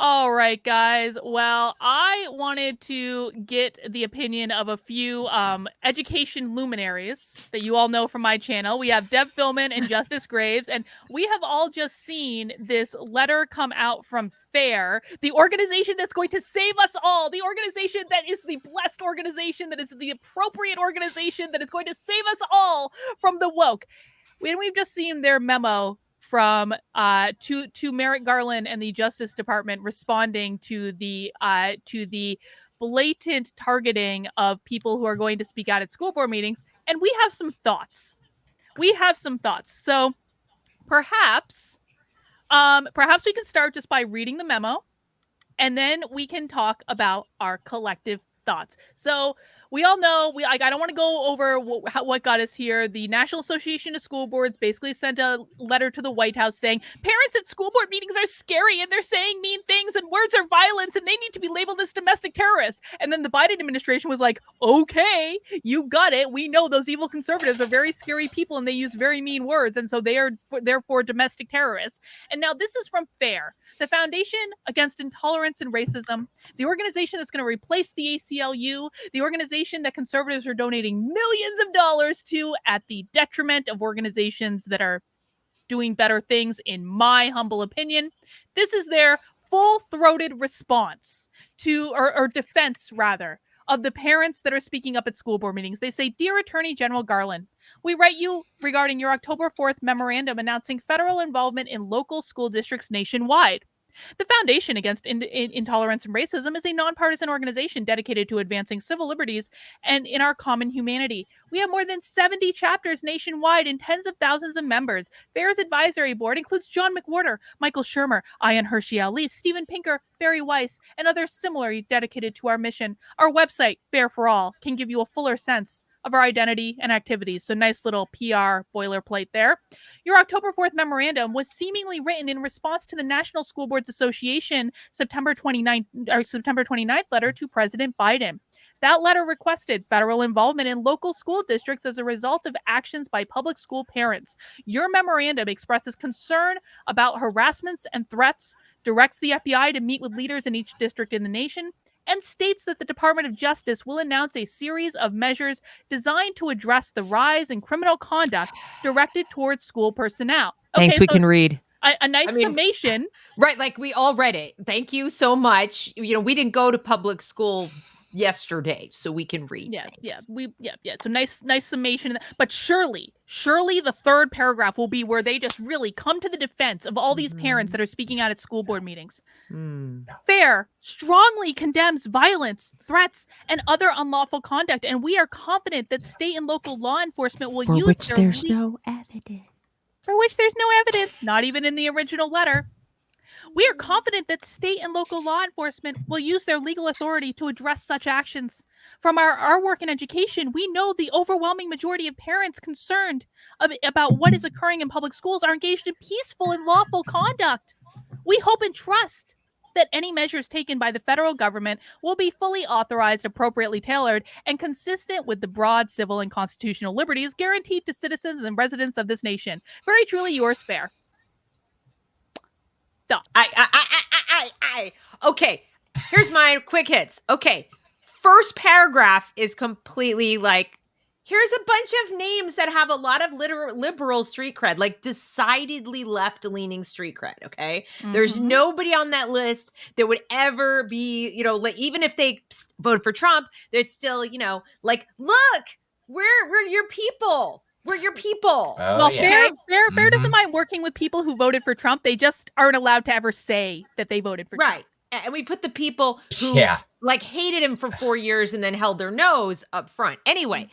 All right, guys. Well, I wanted to get the opinion of a few education luminaries that you all know from my channel. We have Deb Fillman and Justice Graves, and we have all just seen this letter come out from FAIR, the organization that's going to save us all, the organization that is the blessed organization, that is the appropriate organization that is going to save us all from the woke. We've just seen their memo from to Merrick Garland and the Justice Department responding to the blatant targeting of people who are going to speak out at school board meetings, and we have some thoughts. So perhaps we can start just by reading the memo, and then we can talk about our collective thoughts. So we all know, I don't want to go over what got us here. The National Association of School Boards basically sent a letter to the White House saying parents at school board meetings are scary and they're saying mean things and words are violence and they need to be labeled as domestic terrorists. And then the Biden administration was like, okay, you got it. We know those evil conservatives are very scary people and they use very mean words. And so they are therefore domestic terrorists. And now this is from FAIR, the Foundation Against Intolerance and Racism, the organization that's going to replace the ACLU, the organization that conservatives are donating millions of dollars to at the detriment of organizations that are doing better things, in my humble opinion. This is their full-throated response to, or defense rather, of the parents that are speaking up at school board meetings. They say, "Dear Attorney General Garland, we write you regarding your October 4th memorandum announcing federal involvement in local school districts nationwide. The Foundation Against Intolerance and Racism is a nonpartisan organization dedicated to advancing civil liberties and in our common humanity. We have more than 70 chapters nationwide and tens of thousands of members. FAIR's advisory board includes John McWhorter, Michael Shermer, Ayan Hershey Ali, Steven Pinker, Barry Weiss, and others similarly dedicated to our mission. Our website, FAIR for All, can give you a fuller sense of our identity and activities." So nice little PR boilerplate there. "Your October 4th memorandum was seemingly written in response to the National School Boards Association September 29th letter to President Biden. That letter requested federal involvement in local school districts as a result of actions by public school parents. Your memorandum expresses concern about harassments and threats, directs the FBI to meet with leaders in each district in the nation, and states that the Department of Justice will announce a series of measures designed to address the rise in criminal conduct directed towards school personnel." Thanks, we can read. A nice summation. Right, like we all read it. Thank you so much. You know, we didn't go to public school yesterday, so we can read. Yeah. So nice summation. But surely the third paragraph will be where they just really come to the defense of all these parents that are speaking out at school board meetings. "FAIR strongly condemns violence, threats, and other unlawful conduct, and we are confident that state and local law enforcement will use which there's no evidence. For which there's no evidence, not even in the original letter. We are confident that state and local law enforcement will use their legal authority to address such actions. From our work in education, we know the overwhelming majority of parents concerned about what is occurring in public schools are engaged in peaceful and lawful conduct. We hope and trust that any measures taken by the federal government will be fully authorized, appropriately tailored, and consistent with the broad civil and constitutional liberties guaranteed to citizens and residents of this nation. Very truly yours, FAIR." Thoughts? Okay, here's my quick hits. Okay, first paragraph is completely like, here's a bunch of names that have a lot of liberal street cred, like decidedly left-leaning street cred, okay? There's nobody on that list that would ever be, you know, like, even if they vote for Trump, it's still, you know, like, look, we're your people. We're your people. Well, FAIR doesn't mind working with people who voted for Trump. They just aren't allowed to ever say that they voted for Trump. Right. And we put the people who like hated him for 4 years and then held their nose up front. Anyway,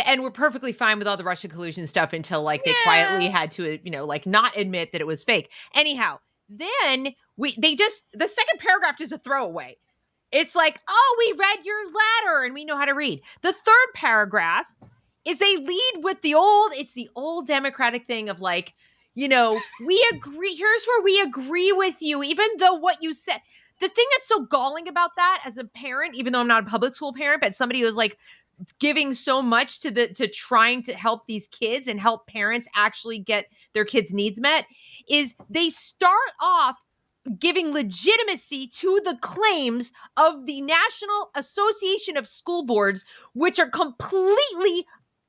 and we're perfectly fine with all the Russia collusion stuff until like they quietly had to, you know, like not admit that it was fake. Anyhow, then the second paragraph is a throwaway. It's like, oh, we read your letter and we know how to read. The third paragraph is they lead with the old Democratic thing of like, you know, we agree. Here's where we agree with you, even though what you said. The thing that's so galling about that as a parent, even though I'm not a public school parent, but somebody who's like giving so much to trying to help these kids and help parents actually get their kids' needs met, is they start off giving legitimacy to the claims of the National Association of School Boards, which are completely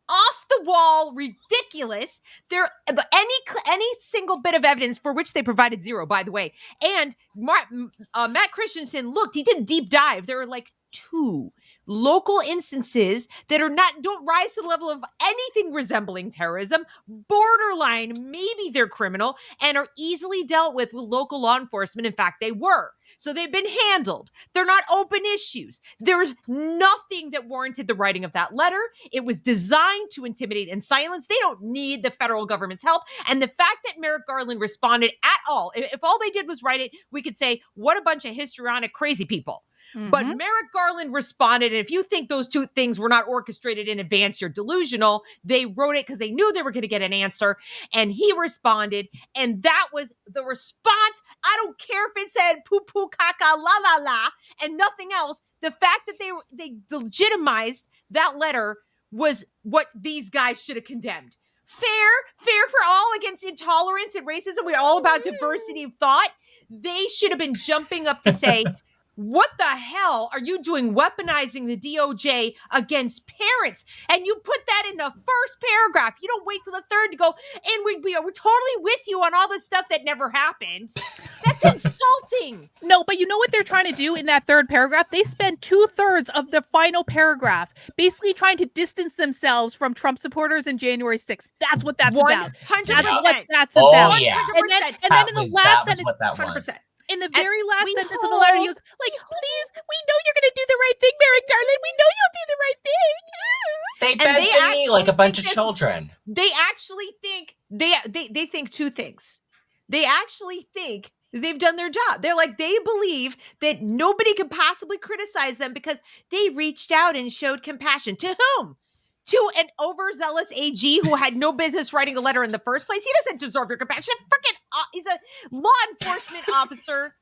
off the wall, ridiculous. There, any single bit of evidence for which they provided zero, by the way. And Matt Christensen looked; he did a deep dive. There were like 2 local instances that don't rise to the level of anything resembling terrorism, borderline, maybe they're criminal, and are easily dealt with local law enforcement. In fact, they were. So they've been handled. They're not open issues. There's nothing that warranted the writing of that letter. It was designed to intimidate and silence. They don't need the federal government's help. And the fact that Merrick Garland responded at all, if all they did was write it, we could say, what a bunch of histrionic crazy people. But Merrick Garland responded, and if you think those 2 things were not orchestrated in advance, you're delusional. They wrote it because they knew they were going to get an answer, and he responded, and that was the response. I don't care if it said poo poo caca la la la and nothing else. The fact that they legitimized that letter was what these guys should have condemned. Fair for all against intolerance and racism. We're all about diversity of thought. They should have been jumping up to say, what the hell are you doing weaponizing the DOJ against parents? And you put that in the first paragraph. You don't wait till the third to go, and we're totally with you on all this stuff that never happened. That's insulting. No, but you know what they're trying to do in that third paragraph? They spend 2/3 of the final paragraph basically trying to distance themselves from Trump supporters in January 6th. That's what that's about. 100%. That's what that's about. Yeah. And then in the last sentence, what that was. 100%. In the very last sentence of the letter, he was like, please, we know you're going to do the right thing, Merrick Garland. We know you'll do the right thing. They beg me like a bunch of children. They actually think, they think 2 things. They actually think they've done their job. They're like, they believe that nobody can possibly criticize them because they reached out and showed compassion. To whom? To an overzealous AG who had no business writing a letter in the first place. He doesn't deserve your compassion. He's a law enforcement officer.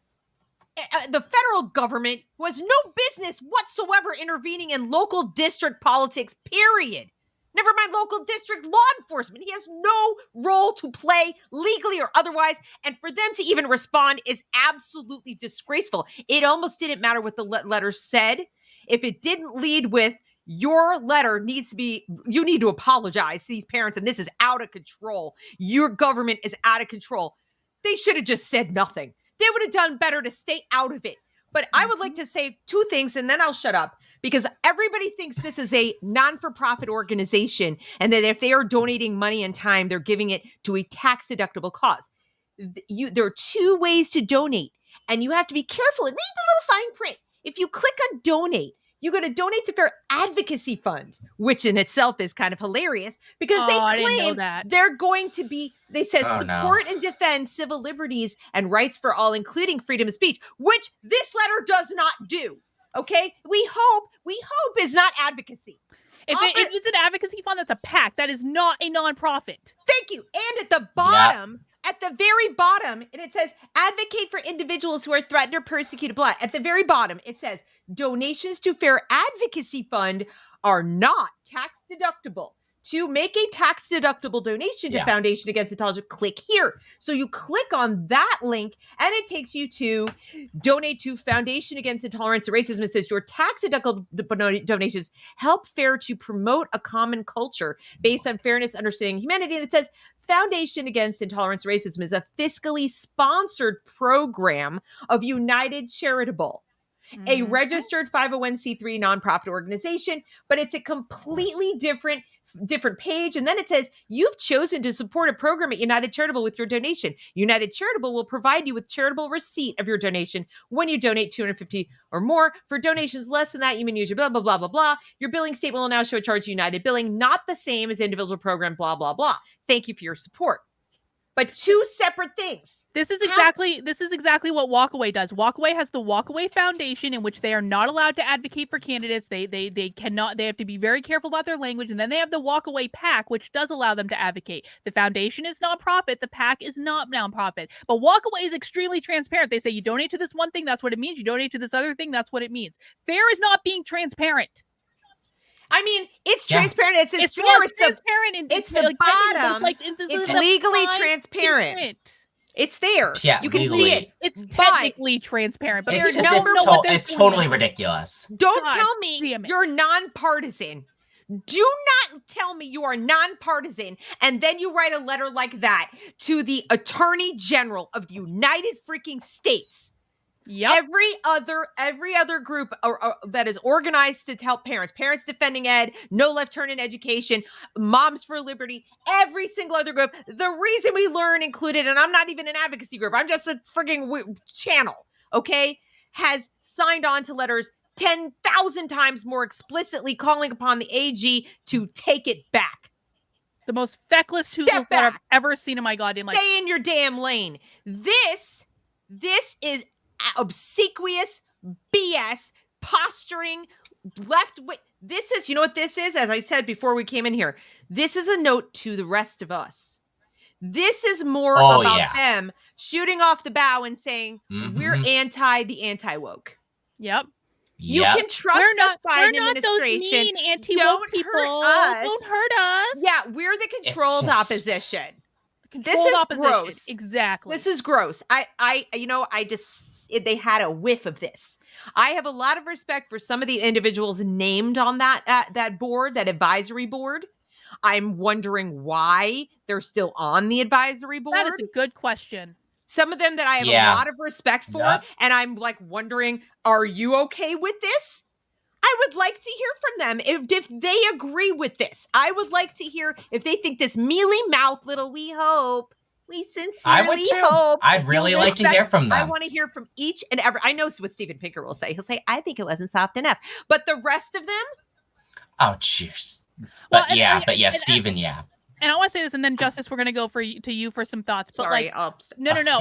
The federal government who has no business whatsoever intervening in local district politics, period. Never mind local district law enforcement. He has no role to play legally or otherwise. And for them to even respond is absolutely disgraceful. It almost didn't matter what the letter said. If it didn't lead with, your letter needs to be, you need to apologize to these parents, and this is out of control. Your government is out of control. They should have just said nothing. They would have done better to stay out of it. But I would like to say 2 things, and then I'll shut up, because everybody thinks this is a non-for-profit organization, and that if they are donating money and time, they're giving it to a tax-deductible cause. There are 2 ways to donate, and you have to be careful and read the little fine print. If you click on donate, you're going to donate to Fair Advocacy Fund, which in itself is kind of hilarious because they claim they're going to be, they say, support and defend civil liberties and rights for all, including freedom of speech, which this letter does not do. Okay? We hope is not advocacy. If it's an advocacy fund, that's a PAC. That is not a nonprofit. Thank you. And at the bottom, at the very bottom, and it says, advocate for individuals who are threatened or persecuted. Blah. At the very bottom, it says, donations to Fair Advocacy Fund are not tax deductible. To make a tax deductible donation to Foundation Against Intolerance, click here. So you click on that link and it takes you to donate to Foundation Against Intolerance and Racism. It says your tax deductible donations help FAIR to promote a common culture based on fairness, understanding, humanity. And it says Foundation Against Intolerance and Racism is a fiscally sponsored program of United Charitable, a registered 501c3 nonprofit organization, but it's a completely different page. And then it says, you've chosen to support a program at United Charitable with your donation. United Charitable will provide you with charitable receipt of your donation when you donate $250 or more. For donations less than that, you may use your blah, blah, blah, blah, blah. Your billing statement will now show a charge to United Billing, not the same as individual program, blah, blah, blah. Thank you for your support. But 2 separate things. This is exactly what Walkaway does. Walkaway has the Walkaway Foundation, in which they are not allowed to advocate for candidates. They cannot. They have to be very careful about their language. And then they have the Walkaway PAC, which does allow them to advocate. The foundation is nonprofit. The PAC is not nonprofit. But Walkaway is extremely transparent. They say you donate to this one thing, that's what it means. You donate to this other thing, that's what it means. FAIR is not being transparent. I mean, it's transparent. It's transparent. It's the bottom. It's legally transparent. It's there. Yeah, you can legally. see it. It's But technically transparent, but It's they just don't know what they're it's doing totally anyway. ridiculous. Don't God tell me damn it. you're nonpartisan. Do not tell me you are nonpartisan, and then you write a letter like that to the Attorney General of the United freaking States. Yep. Every other group that is organized to help parents defending ed, No Left Turn in Education, Moms for Liberty, every single other group. The Reason We Learn included, and I'm not even an advocacy group, I'm just a freaking channel, okay, has signed on to letters 10,000 times more explicitly calling upon the AG to take it back. The most feckless, toothless letter I've ever seen in my goddamn life. Stay in your damn lane. This is obsequious BS, posturing, left wing. This is, you know what this is? As I said before we came in here, this is a note to the rest of us. This is more about them shooting off the bow and saying, we're the anti-woke. Yep. You can trust us, Biden we're not administration. Those mean anti-woke people. Don't hurt us. Yeah, we're the controlled opposition. Controlled opposition. Gross. Exactly. This is gross. They had a whiff of this. I have a lot of respect for some of the individuals named on that board, that advisory board. I'm wondering why they're still on the advisory board. That is a good question. Some of them that I have a lot of respect for, and I'm like wondering, are you okay with this? I would like to hear from them if they agree with this. I would like to hear if they think this mealy mouth little we hope. We sincerely hope. I'd really like to hear from them. I want to hear from each and every. I know what Stephen Pinker will say. He'll say, I think it wasn't soft enough. But the rest of them? Oh, cheers. But Stephen, yeah. And I want to say this, and then Justice, we're going to go to you for some thoughts. But Sorry, no.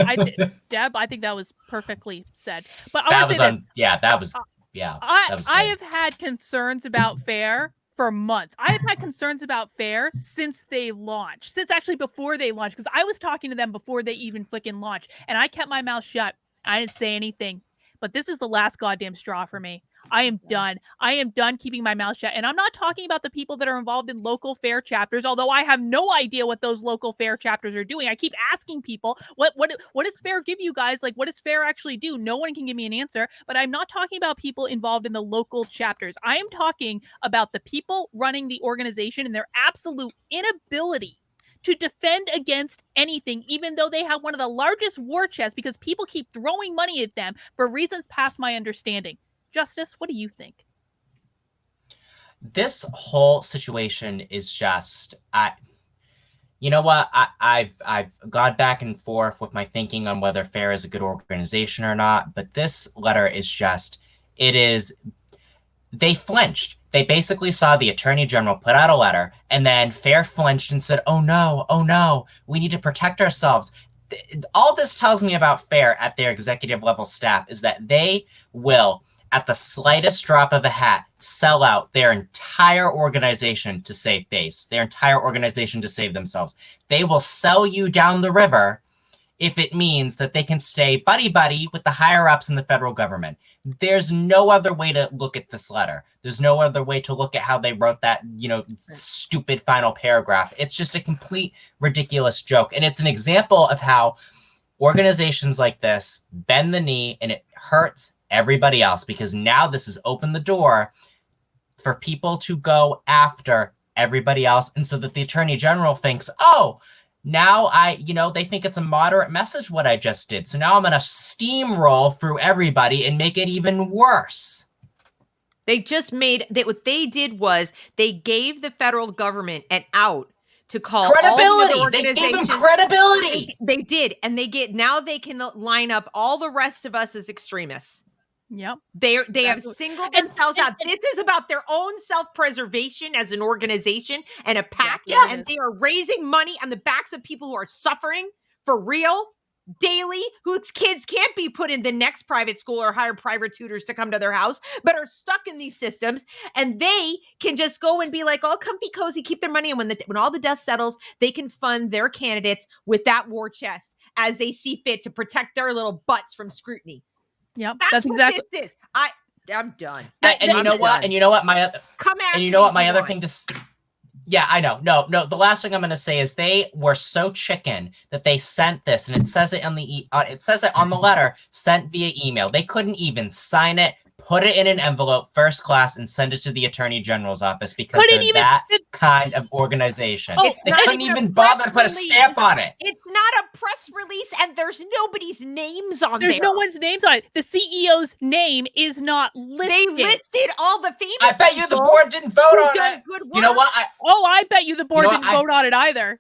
Deb, I think that was perfectly said. But I want to say that was. I have had concerns about FAIR for months. I have had concerns about FAIR since they launched, actually before they launched, because I was talking to them before they even flicking launched, and I kept my mouth shut. I didn't say anything. But this is the last goddamn straw for me. I am done. I am done keeping my mouth shut. And I'm not talking about the people that are involved in local FAIR chapters, although I have no idea what those local FAIR chapters are doing. I keep asking people, what does FAIR give you guys? Like, what does FAIR actually do? No one can give me an answer. But I'm not talking about people involved in the local chapters. I am talking about the people running the organization and their absolute inability to defend against anything, even though they have one of the largest war chests, because people keep throwing money at them for reasons past my understanding. Justice, what do you think? This whole situation is just, you know what? I've gone back and forth with my thinking on whether FAIR is a good organization or not, but this letter is just, they flinched. They basically saw the Attorney General put out a letter, and then FAIR flinched and said, oh no, we need to protect ourselves. All this tells me about FAIR at their executive level staff is that they will, at the slightest drop of a hat, sell out their entire organization to save face, their entire organization to save themselves. They will sell you down the river if it means that they can stay buddy-buddy with the higher-ups in the federal government. There's no other way to look at this letter. There's no other way to look at how they wrote that, stupid final paragraph. It's just a complete ridiculous joke. And it's an example of how organizations like this bend the knee, and it hurts everybody else, because now this has opened the door for people to go after everybody else. And so that the Attorney General thinks, now they think it's a moderate message what I just did. So now I'm going to steamroll through everybody and make it even worse. They just what they did was they gave the federal government an out to call credibility. All the they gave them credibility. They did. And now they can line up all the rest of us as extremists. Yep. They have singled themselves out. This is about their own self-preservation as an organization and a pack. Yeah, and they are raising money on the backs of people who are suffering for real daily, whose kids can't be put in the next private school or hire private tutors to come to their house, but are stuck in these systems. And they can just go and be like all comfy cozy, keep their money. And when all the dust settles, they can fund their candidates with that war chest as they see fit to protect their little butts from scrutiny. Yeah, that's what exactly. this is. I'm done. And you know what? My other thing to Yeah, I know. No. The last thing I'm going to say is they were so chicken that they sent this, and it says it on it says it on the letter sent via email. They couldn't even sign it, put it in an envelope, first class, and send it to the Attorney General's office because Couldn't they're even- that kind of organization. Oh, It's They not couldn't even a even bother press to put a release. stamp on it. It's not a press release, and there's nobody's names on There's there. no one's names on it. The CEO's name is not listed. They listed all the famous I bet you the people board didn't vote who've on done it. good work. You know what? Oh, I bet you the board know didn't what? vote on it either.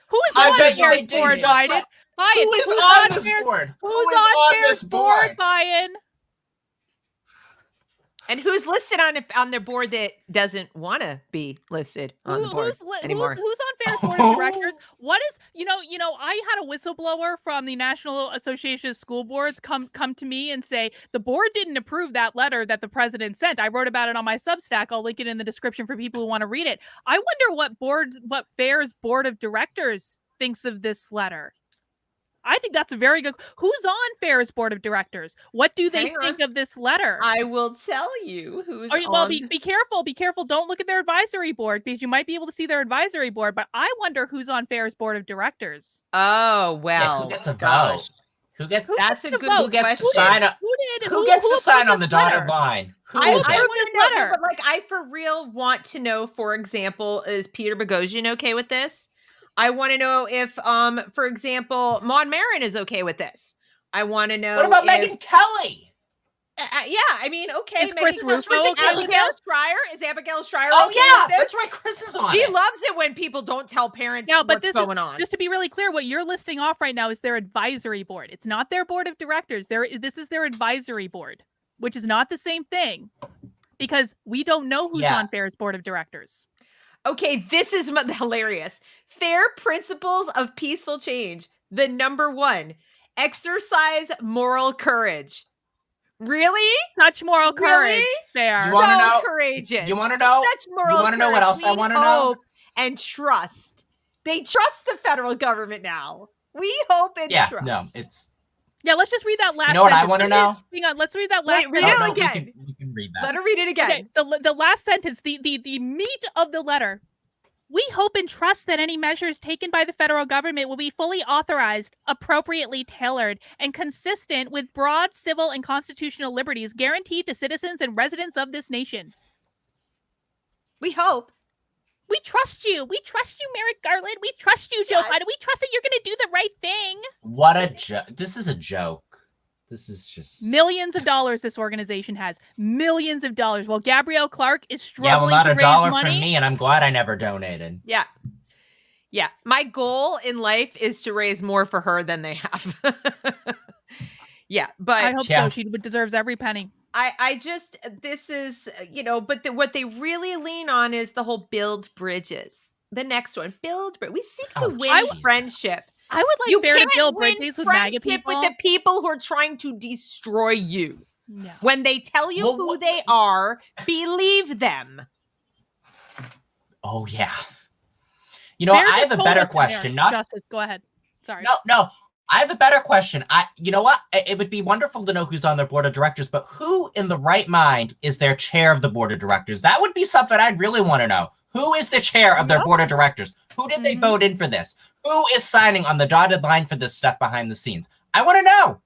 Who is I on bet you Fair's they didn't board, just Biden? let- Biden, Who is who's on this Fair's- board? Who's Who is on on Fair's this board? Biden? And who's listed on the board that doesn't want to be listed on the board anymore? Who's on Fair's board of directors? What is I had a whistleblower from the National Association of School Boards come to me and say the board didn't approve that letter that the president sent. I wrote about it on my Substack. I'll link it in the description for people who want to read it. I wonder what Fair's board of directors thinks of this letter. I think that's a very good. Who's on Fair's board of directors? What do they Hang think on. of this letter? I will tell you who's Well, on. be careful. Be careful. Don't look at their advisory board because you might be able to see their advisory board. But I wonder who's on Fair's board of directors. Oh Yeah, well, who gets a gosh. vote? Who gets? That's a to good vote? Who gets to question. sign up? Who Who gets to sign approved on the this dotted letter? line? Who I is approved it? wanna this know, letter. but I for real want to know. For example, is Peter Boghossian okay with this? I want to know if, for example, Maud Marin is okay with this. I want to know. What about if, Megyn Kelly? Yeah, I mean, okay. Is Chris Megan- Rufo okay with Abigail this? Schreier? Is Abigail Schreier Oh okay yeah, with this? that's right. Chris is on She it. loves it when people don't tell parents Now, but what's this going on. Just to be really clear, what you're listing off right now is their advisory board. It's not their board of directors. This is their advisory board, which is not the same thing because we don't know who's Yeah. on Fair's board of directors. Okay, this is hilarious. Fair principles of peaceful change. The number one, exercise moral courage. Really? Such moral courage, Really? Fair. You wanna know- courageous. you wanna know- Such moral you wanna know what courage. else I We wanna know? hope and trust. They trust the federal government now. We hope and Yeah, trust. no, it's. Yeah, let's just read that last. You know what I sentence. want to know? Hang on, let's read that last. Wait, read sentence. it No, again. we can read that. Let her read it again. Okay, the last sentence, the meat of the letter. We hope and trust that any measures taken by the federal government will be fully authorized, appropriately tailored, and consistent with broad civil and constitutional liberties guaranteed to citizens and residents of this nation. We hope. We trust you. We trust you, Merrick Garland. We trust you, Joe Yes. Biden. We trust that you're going to do the right thing. What a joke! This is a joke. This is just Millions of dollars this organization has. Millions of dollars. While Gabrielle Clark is Yeah, well, struggling not to a raise dollar money. from me, and I'm glad I never donated. Yeah. Yeah. My goal in life is to raise more for her than they have. Yeah. But I hope Yeah. so. She deserves every penny. I just, this is, but what they really lean on is the whole build bridges. The next one, build bridge. We seek to Oh, win Jesus. friendship. I would like You Fair to can't build win bridges with MAGA friendship people. with the people who are trying to destroy you. No. When they tell you Well, who what- they are, believe them. Oh yeah. You know, Fair I just have a told better us to question. Merrick. Not Justice. Go ahead. Sorry. no. I have a better question. You know what? It would be wonderful to know who's on their board of directors, but who in the right mind is their chair of the board of directors? That would be something I'd really want to know. Who is the chair of their board of directors? Who did they Mhm. vote in for this? Who is signing on the dotted line for this stuff behind the scenes? I want to know.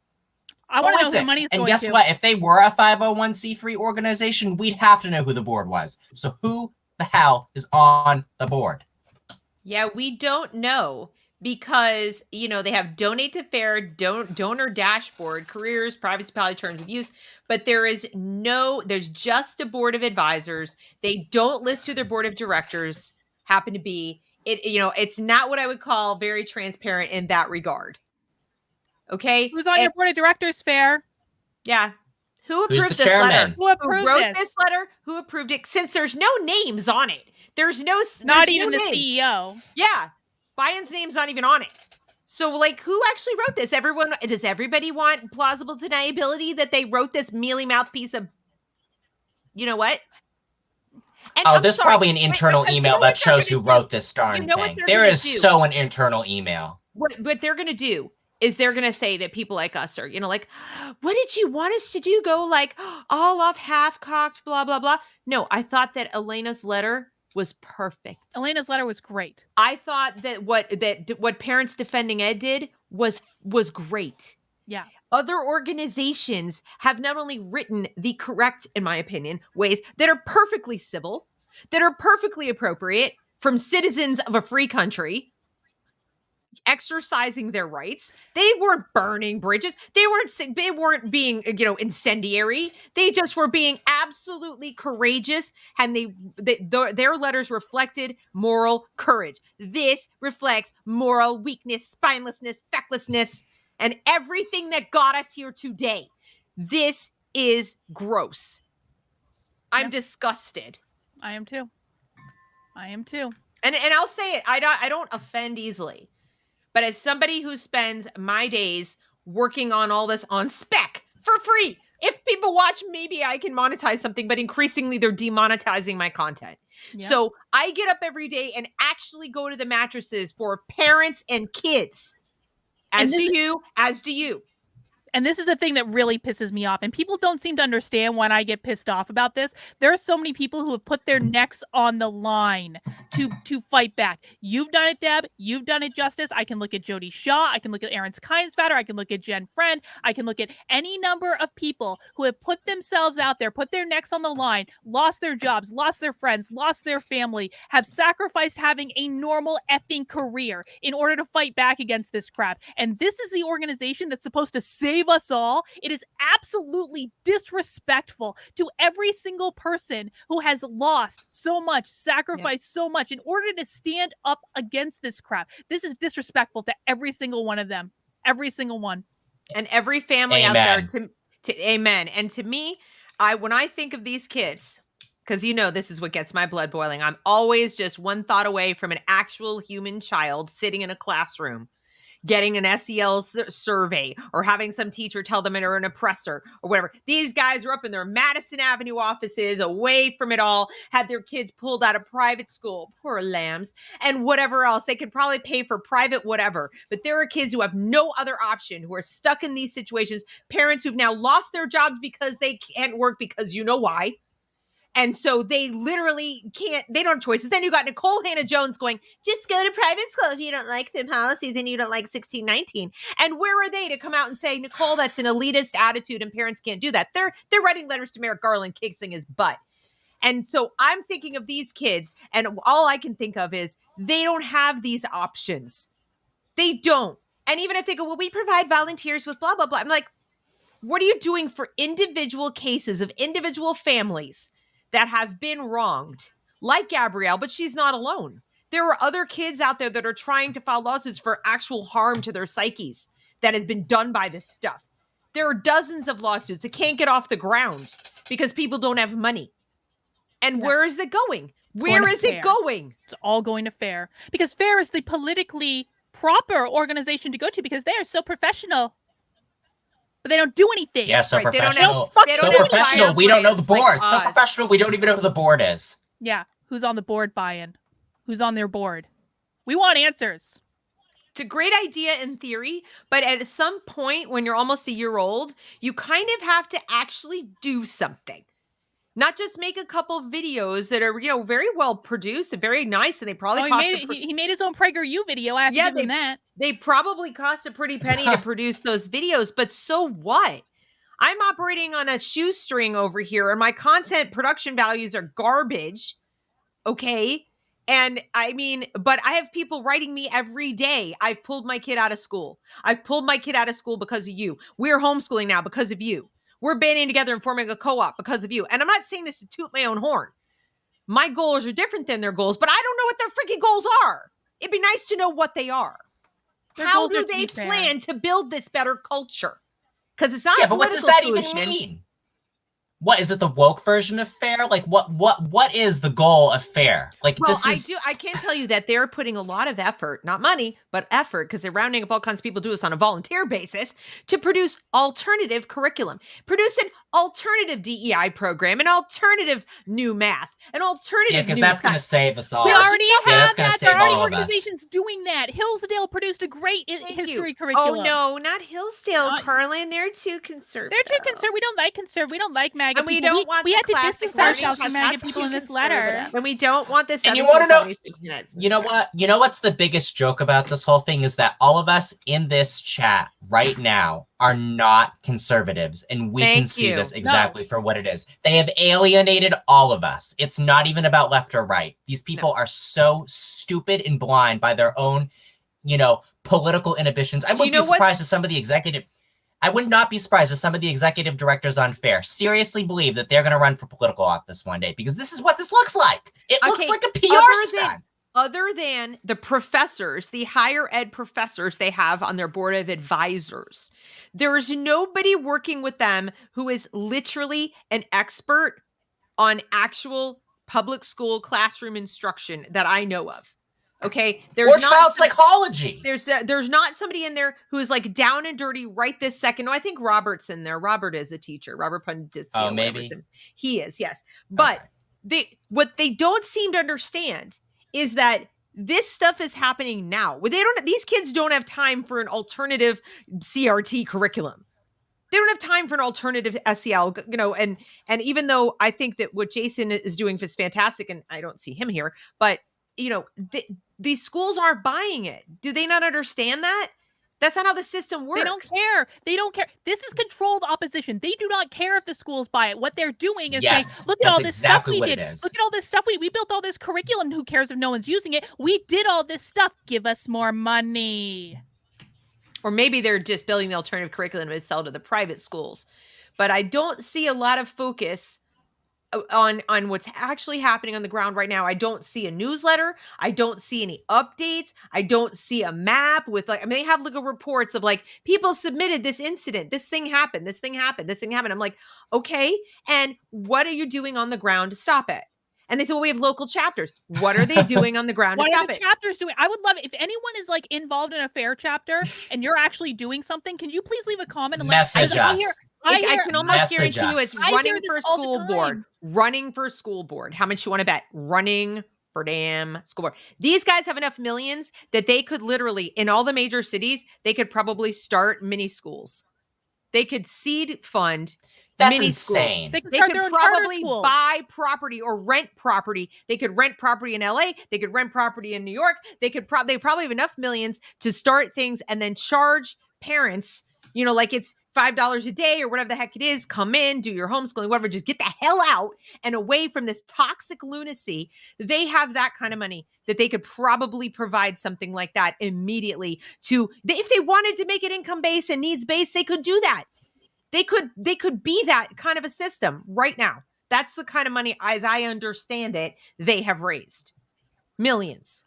I want Who to know is who it? the money's And going guess to. what? If they were a 501c3 organization, we'd have to know who the board was. So who the hell is on the board? Yeah, we don't know because, they have donate to fair, donor dashboard, careers, privacy policy, terms of use, but there's just a board of advisors. They don't list who their board of directors happen to be. It's not what I would call very transparent in that regard. Okay? Who's on your board of directors, Fair? Yeah. Who Who's approved the this letter? chairman? Who Who approved wrote this? this letter? Who approved it? Since there's no names on it. There's Not there's even no the names. CEO. Yeah. Biden's name's not even on it. So, who actually wrote this? Does everybody want plausible deniability that they wrote this mealy mouth piece of, you know what? And Oh, I'm there's sorry, probably an internal because you email know what that they're shows who gonna do? wrote this darn You know what thing. they're There gonna is do? so an internal email. What they're going to do is they're going to say that people like us are, what did you want us to do? Go all off half cocked, blah, blah, blah. No, I thought that Elena's letter was perfect. Elena's letter was great. I thought that what Parents Defending Ed did was great. Yeah. Other organizations have not only written the correct, in my opinion, ways that are perfectly civil, that are perfectly appropriate from citizens of a free country, exercising their rights. They weren't burning bridges. They weren't being, incendiary. They just were being absolutely courageous, and their letters reflected moral courage. This reflects moral weakness, spinelessness, fecklessness, and everything that got us here today. This is gross. I'm disgusted. I am too. And I'll say it. I don't offend easily. But as somebody who spends my days working on all this on spec for free, if people watch, maybe I can monetize something, but increasingly they're demonetizing my content. Yep. So I get up every day and actually go to the mattresses for parents and kids. As do you. And this is the thing that really pisses me off. And people don't seem to understand when I get pissed off about this. There are so many people who have put their necks on the line to fight back. You've done it, Deb. You've done it, Justice. I can look at Jody Shaw. I can look at Aaron Kinesfatter. I can look at Jen Friend. I can look at any number of people who have put themselves out there, put their necks on the line, lost their jobs, lost their friends, lost their family, have sacrificed having a normal effing career in order to fight back against this crap. And this is the organization that's supposed to save us all. It is absolutely disrespectful to every single person who has lost so much, sacrificed so much in order to stand up against this crap. This is disrespectful to every single one of them. Every single one. And every family out there to amen. And to me, when I think of these kids, because this is what gets my blood boiling. I'm always just one thought away from an actual human child sitting in a classroom getting an SEL survey or having some teacher tell them they're an oppressor or whatever. These guys are up in their Madison Avenue offices, away from it all, had their kids pulled out of private school, poor lambs, and whatever else. They could probably pay for private whatever. But there are kids who have no other option, who are stuck in these situations, parents who've now lost their jobs because they can't work because you know why. And so they literally they don't have choices. Then you got Nicole Hannah-Jones going, just go to private school if you don't like the policies and you don't like 1619. And where are they to come out and say, Nicole, that's an elitist attitude and parents can't do that? They're writing letters to Merrick Garland kissing his butt. And so I'm thinking of these kids, and all I can think of is they don't have these options. They don't. And even if they go, well, we provide volunteers with blah, blah, blah. I'm like, what are you doing for individual cases of individual families that have been wronged, like Gabrielle, but she's not alone. There are other kids out there that are trying to file lawsuits for actual harm to their psyches that has been done by this stuff. There are dozens of lawsuits that can't get off the ground because people don't have money. And where is it going? Where is it going? It's all going to FAIR. Because FAIR is the politically proper organization to go to because they are so professional. But they don't do anything. Yeah, so right, professional. So professional, we don't know the board. Like so professional, we don't even know who the board is. Yeah, who's on the board buy-in? Who's on their board? We want answers. It's a great idea in theory, but at some point when you're almost a year old, you kind of have to actually do something. Not just make a couple videos that are, very well produced and very nice, and they probably cost. He made his own PragerU video. I have to give him that. They probably cost a pretty penny to produce those videos, but so what? I'm operating on a shoestring over here, and my content production values are garbage. Okay. And but I have people writing me every day. I've pulled my kid out of school. I've pulled my kid out of school because of you. We're homeschooling now because of you. We're banding together and forming a co-op because of you. And I'm not saying this to toot my own horn. My goals are different than their goals, but I don't know what their freaking goals are. It'd be nice to know what they are. How do they plan to build this better culture? Because it's not a but what does that even mean? What is it? The woke version of FAIR? Like what is the goal of FAIR? Like I can tell you that they're putting a lot of effort, not money, but effort, because they're rounding up all kinds of people to do this on a volunteer basis to produce alternative curriculum. Produce an alternative DEI program, an alternative new math, an alternative Yeah, because new that's going to science. save us all. We already Yeah, have that's gonna that. There save are already all of us. organizations doing that. Hillsdale produced a great history Oh curriculum. no, not Hillsdale, Not- Carlin. They're too conservative. They're too conservative. We don't like conservative. We don't like MAGA And we people. don't want we the had to classic distance learning ourselves from test. MAGA That's people too in this letter. conservative. And we don't want the And you wanna know- 1776 minutes. You know what? You know what's the biggest joke about this whole thing is that all of us in this chat right now are not conservatives, and we can Thank see you. this exactly for what it is. They have alienated all of us. It's not even about left or right. These people are so stupid and blind by their own, political inhibitions. I wouldn't be surprised if some of the executive. I would not be surprised if some of the executive directors on FAIR seriously believe that they're going to run for political office one day, because this is what this looks like. It looks like a PR stunt. Other than the professors, the higher ed professors they have on their board of advisors, there is nobody working with them who is literally an expert on actual public school classroom instruction that I know of. Okay, or child psychology. There's not somebody in there who is like down and dirty right this second. No, I think Robert's in there. Robert is a teacher. Robert Pundisky. Oh, maybe he is. Yes, but what they don't seem to understand is that this stuff is happening now. These kids don't have time for an alternative CRT curriculum. They don't have time for an alternative SEL, and even though I think that what Jason is doing is fantastic, and I don't see him here, but these schools aren't buying it. Do they not understand that? That's not how the system works. They don't care. This is controlled opposition. They do not care if the schools buy it. What they're doing is saying, look at all this stuff we did. Look at all this stuff we built all this curriculum. Who cares if no one's using it? We did all this stuff. Give us more money. Or maybe they're just building the alternative curriculum to sell to the private schools. But I don't see a lot of focus on what's actually happening on the ground right now. I don't see a newsletter. I don't see any updates. I don't see a map with they have little reports of people submitted this incident. This thing happened. This thing happened. This thing happened. I'm like, okay. And what are you doing on the ground to stop it? And they say, well, we have local chapters. What are they doing on the ground to stop it? What are the chapters doing? I would love it. If anyone is involved in a FAIR chapter and you're actually doing something, can you please leave a comment and message us? I can almost guarantee you it's running for school board. Running for school board. How much you want to bet? Running for damn school board. These guys have enough millions that they could literally, in all the major cities, they could probably start mini schools. They could seed fund mini insane. Schools. They could probably buy property or rent property. They could rent property in LA. They could rent property in New York. They probably have enough millions to start things and then charge parents, it's $5 a day or whatever the heck it is. Come in, do your homeschooling, whatever. Just get the hell out and away from this toxic lunacy. They have that kind of money that they could probably provide something like that immediately if they wanted to make it income-based and needs-based, they could do that. They could be that kind of a system right now. That's the kind of money, as I understand it, they have raised. Millions.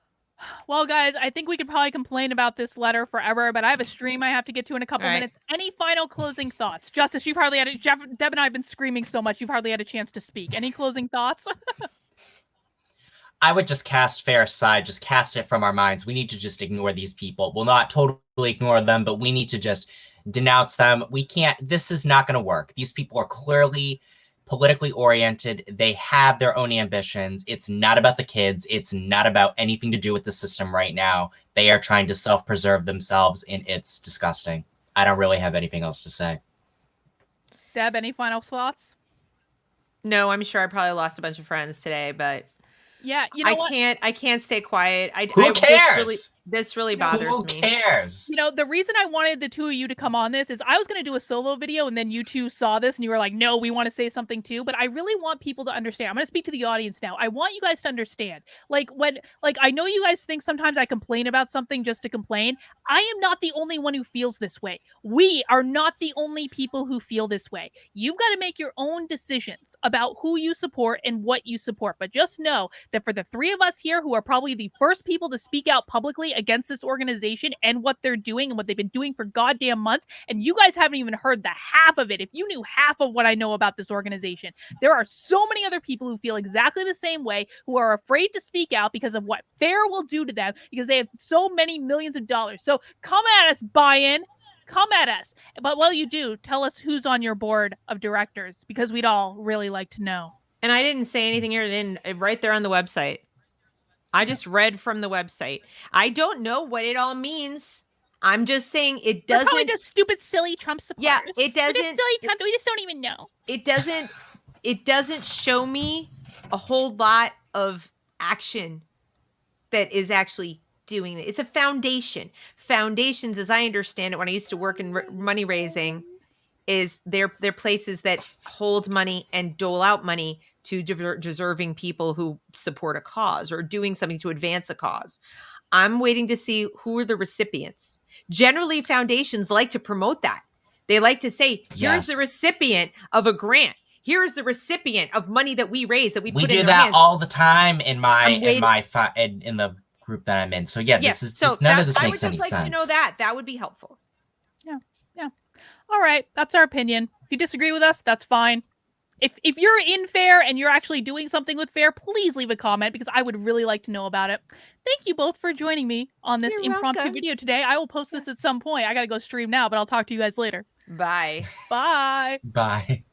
Well, guys, I think we could probably complain about this letter forever, but I have a stream I have to get to in a couple minutes. Any final closing thoughts? Justice, you've hardly had it. Deb and I have been screaming so much, you've hardly had a chance to speak. Any closing thoughts? I would just cast FAIR aside, just cast it from our minds. We need to just ignore these people. We'll not totally ignore them, but we need to just denounce them. We can't, this is not going to work. These people are clearly politically oriented. They have their own ambitions. It's not about the kids. It's not about anything to do with the system right now. They are trying to self-preserve themselves, and it's disgusting. I don't really have anything else to say. Deb, any final thoughts? No, I'm sure I probably lost a bunch of friends today, but yeah, I can't stay quiet. Who cares? This really bothers me. Who cares? The reason I wanted the two of you to come on this is I was going to do a solo video, and then you two saw this and you were like, no, we want to say something too. But I really want people to understand. I'm going to speak to the audience now. I want you guys to understand. I know you guys think sometimes I complain about something just to complain. I am not the only one who feels this way. We are not the only people who feel this way. You've got to make your own decisions about who you support and what you support. But just know that for the three of us here who are probably the first people to speak out publicly against this organization and what they're doing and what they've been doing for goddamn months, and you guys haven't even heard the half of it. If you knew half of what I know about this organization, there are so many other people who feel exactly the same way, who are afraid to speak out because of what FAIR will do to them, because they have so many millions of dollars. So come at us, buy-in. come at us. But while you do, tell us who's on your board of directors, because we'd all really like to know. And I didn't say anything here. Right there on the website. I just read from the website. I don't know what it all means. I'm just saying it They're doesn't. probably just stupid, silly Trump supporters. Yeah, it They're doesn't. just silly Trump. We just don't even know. It doesn't. It doesn't show me a whole lot of action that is actually doing it. It's a foundation. Foundations, as I understand it, when I used to work in money raising, is they're places that hold money and dole out money to deserving people who support a cause or doing something to advance a cause. I'm waiting to see who are the recipients. Generally, foundations like to promote that. They like to say, here's the recipient of a grant. Here's the recipient of money that we raise that we put in their hands. We do that all the time in the group that I'm in. So yeah, none of this makes any sense. I would just like to know that. That would be helpful. Yeah. All right, that's our opinion. If you disagree with us, that's fine. If you're in FAIR and you're actually doing something with FAIR, please leave a comment because I would really like to know about it. Thank you both for joining me on this impromptu video today. I will post this at some point. I got to go stream now, but I'll talk to you guys later. Bye. Bye. Bye.